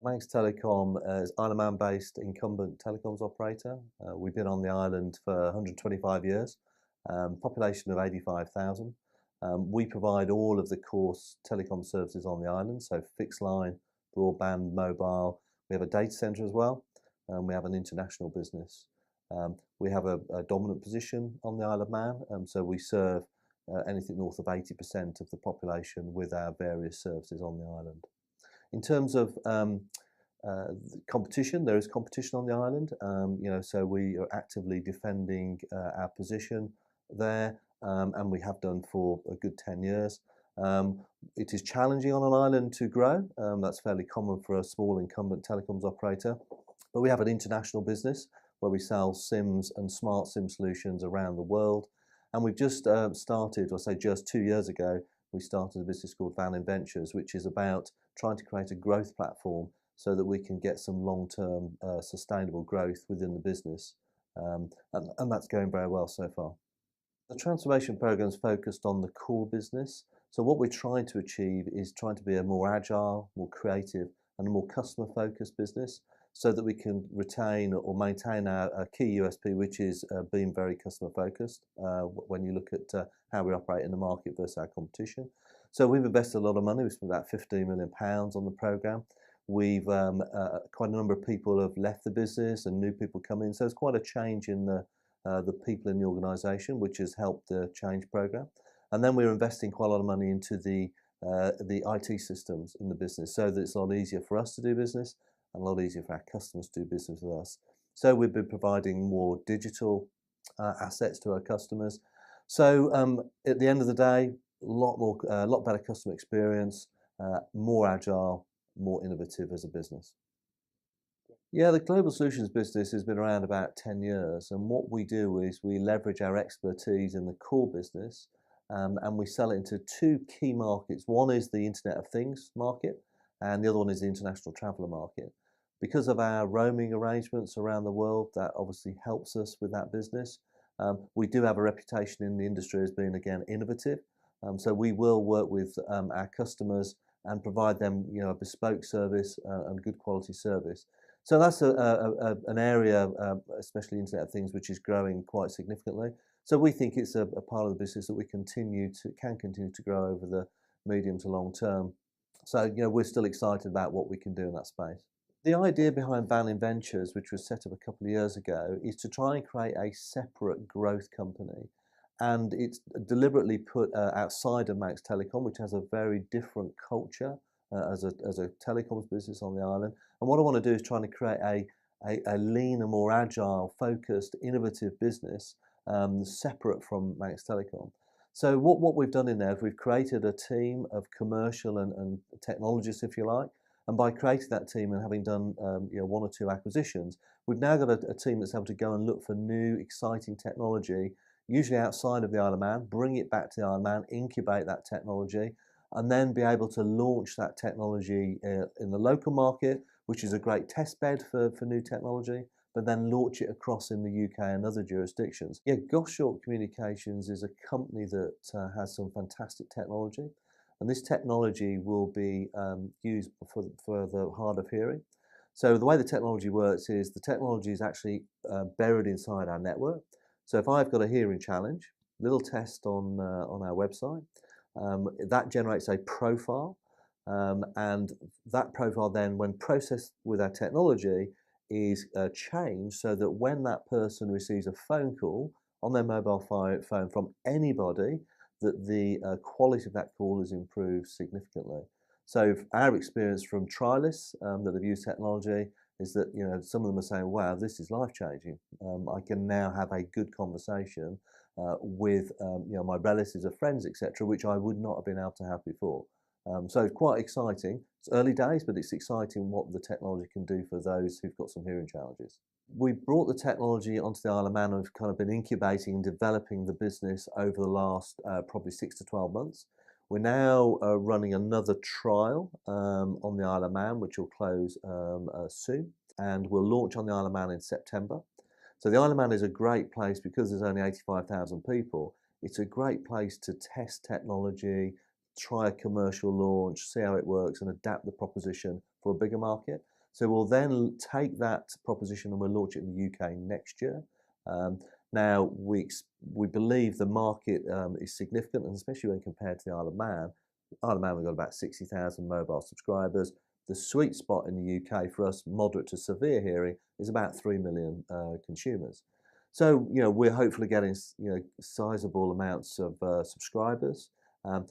Manx Telecom is Isle of Man-based incumbent telecoms operator. We've been on the island for 125 years, population of 85,000. We provide all of the core telecom services on the island, so fixed line, broadband, mobile. We have a data centre as well, and we have an international business. We have a dominant position on the Isle of Man, so we serve anything north of 80% of the population with our various services on the island. In terms of competition, there is competition on the island, so we are actively defending our position there, and we have done for a good 10 years. It is challenging on an island to grow. That's fairly common for a small incumbent telecoms operator, but we have an international business where we sell SIMs and smart SIM solutions around the world. And we've just started, or say just 2 years ago, we started a business called Vannin Ventures, which is about trying to create a growth platform so that we can get some long-term sustainable growth within the business. And that's going very well so far. The transformation program is focused on the core business. So what we're trying to achieve is trying to be a more agile, more creative, and a more customer-focused business so that we can retain or maintain our key USP, which is being very customer-focused when you look at how we operate in the market versus our competition. So we've invested a lot of money. We've spent about £15 million on the program. We've quite a number of people have left the business and new people come in. So it's quite a change in the people in the organisation, which has helped the change program. And then we're investing quite a lot of money into the IT systems in the business so that it's a lot easier for us to do business and a lot easier for our customers to do business with us. So we've been providing more digital assets to our customers. So at the end of the day, a lot better customer experience, more agile, more innovative as a business. Yeah, the global solutions business has been around about 10 years, and what we do is we leverage our expertise in the core business, and we sell it into two key markets. One is the Internet of Things market, and the other one is the international traveller market. Because of our roaming arrangements around the world, that obviously helps us with that business. We do have a reputation in the industry as being, again, innovative. So we will work with our customers and provide them, a bespoke service and good quality service. So that's an area, especially Internet of Things, which is growing quite significantly. So we think it's a part of the business that we can continue to grow over the medium to long term. So we're still excited about what we can do in that space. The idea behind Vannin Ventures, which was set up a couple of years ago, is to try and create a separate growth company. And it's deliberately put outside of Manx Telecom, which has a very different culture as a telecoms business on the island. And what I want to do is trying to create a leaner, more agile, focused, innovative business separate from Manx Telecom. So what we've done in there is we've created a team of commercial and technologists, if you like. And by creating that team and having done one or two acquisitions, we've now got a team that's able to go and look for new, exciting technology, usually outside of the Isle of Man, bring it back to the Isle of Man, incubate that technology, and then be able to launch that technology in the local market, which is a great test bed for new technology, but then launch it across in the UK and other jurisdictions. Yeah, Goshawk Communications is a company that has some fantastic technology. And this technology will be used for the hard of hearing. So the way the technology works is the technology is actually buried inside our network. So if I've got a hearing challenge, little test on our website, that generates a profile. And that profile then, when processed with our technology, is changed so that when that person receives a phone call on their mobile phone from anybody, that the quality of that call is improved significantly. So our experience from trialists that have used technology is that some of them are saying, "Wow, this is life-changing. I can now have a good conversation with my relatives or friends, etc., which I would not have been able to have before." So quite exciting. It's early days, but it's exciting what the technology can do for those who've got some hearing challenges. We brought the technology onto the Isle of Man and have kind of been incubating and developing the business over the last probably 6 to 12 months. We're now running another trial on the Isle of Man, which will close soon, and we'll launch on the Isle of Man in September. So the Isle of Man is a great place because there's only 85,000 people. It's a great place to test technology, try a commercial launch, see how it works, and adapt the proposition for a bigger market. So we'll then take that proposition and we'll launch it in the UK next year. Um, Now, we believe the market is significant, and especially when compared to the Isle of Man. Isle of Man, we've got about 60,000 mobile subscribers. The sweet spot in the UK for us, moderate to severe hearing, is about 3 million consumers. So, we're hopefully getting, sizable amounts of subscribers. Um,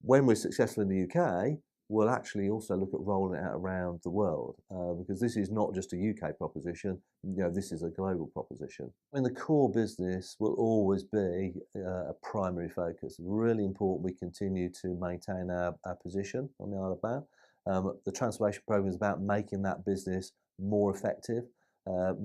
when we're successful in the UK, we'll actually also look at rolling it out around the world, because this is not just a UK proposition. This is a global proposition. I mean, the core business will always be a primary focus. Really important we continue to maintain our position on the Isle of Man. The transformation program is about making that business more effective,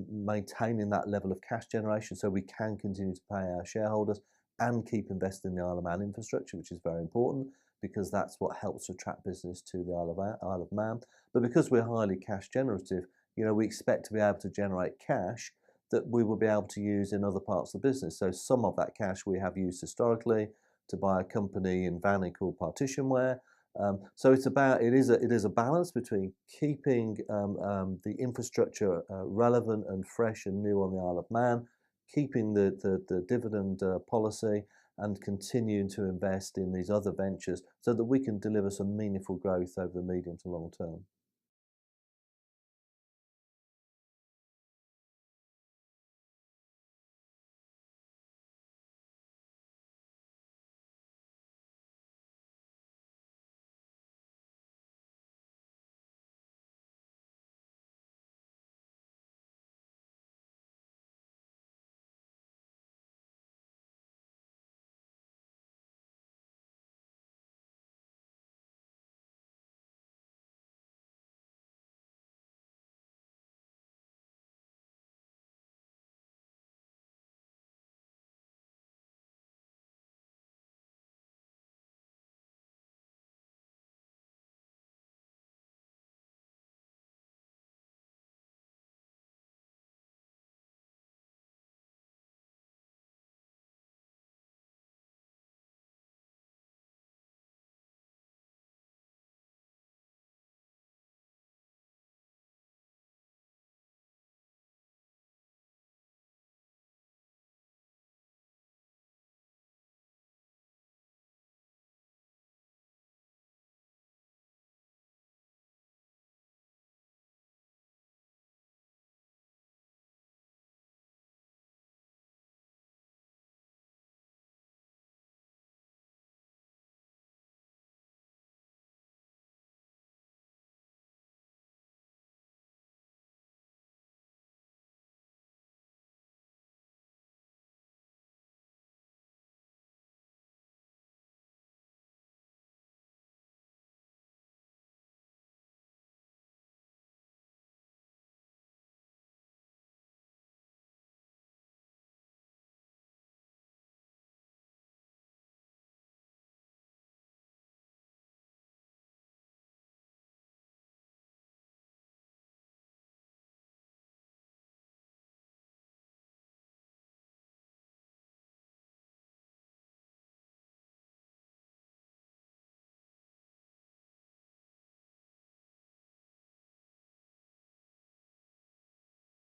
maintaining that level of cash generation so we can continue to pay our shareholders and keep investing in the Isle of Man infrastructure, which is very important because that's what helps attract business to the Isle of Man. But because we're highly cash generative, we expect to be able to generate cash that we will be able to use in other parts of the business. So some of that cash we have used historically to buy a company in Vannin called Partitionware. So it is a balance between keeping the infrastructure relevant and fresh and new on the Isle of Man, keeping the dividend policy, and continuing to invest in these other ventures so that we can deliver some meaningful growth over the medium to long term.